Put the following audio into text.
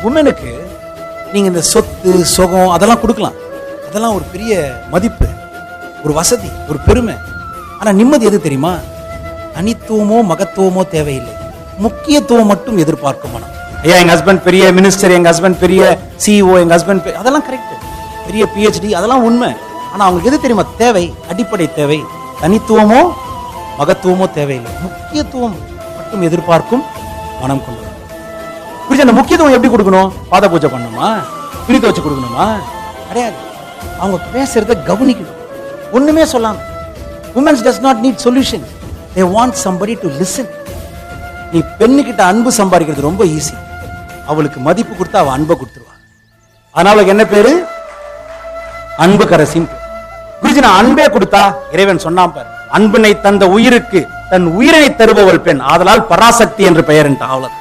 உமனுக்கு நீங்க இந்த சொத்து சுகம் அதெல்லாம் கொடுக்கலாம், அதெல்லாம் ஒரு பெரிய மதிப்பு, ஒரு வசதி, ஒரு பெருமை. ஆனா நிம்மதி எது தெரியுமா? தனித்துவமோ மகத்துவமோ தேவையில்லை, முக்கியத்துவம் மட்டும் எதிர்பார்க்கும் மனம். ஐயா எங்க ஹஸ்பண்ட் பெரிய மினிஸ்டர், எங்க ஹஸ்பண்ட் பெரிய சிஇஓ, எங்க ஹஸ்பண்ட் அதெல்லாம் கரெக்ட், பெரிய PhD அதெல்லாம் உண்மை. ஆனா அவங்களுக்கு எது தெரியுமா தேவை? அடிப்படை தேவை. தனித்துவமோ மகத்துவமோ தேவையில்லை, முக்கியத்துவம் மட்டும் எதிர்பார்க்கும் மனம் கொண்டு. புரிஞ்ச? அந்த முக்கியத்துவம் எப்படி கொடுக்கணும்? பாத பூஜை பண்ணணுமா? துணி துவச்சு கொடுக்கணுமா? கிடையாது. அவங்க பேசுறத கவனிக்கணும். ஒண்ணுமே சொல்லாம. Women does not need solution. They want somebody to listen. நீ பெண்ணுகிட்ட அன்பு சம்பாதிக்கிறது ரொம்ப ஈஸி. அவளுக்கு மதிப்பு கொடுத்தா அவ அன்பை கொடுத்துருவா. அதனால என்ன பேரு? அன்பு கரசின். குருஜி நான் அன்பே கொடுத்தா இறைவன் சொன்னான் பாரு, அன்பினை தந்த உயிருக்கு தன் உயிரை தருபவள் பெண், ஆதலால் பராசக்தி என்று பெயர். அவ்வளவு.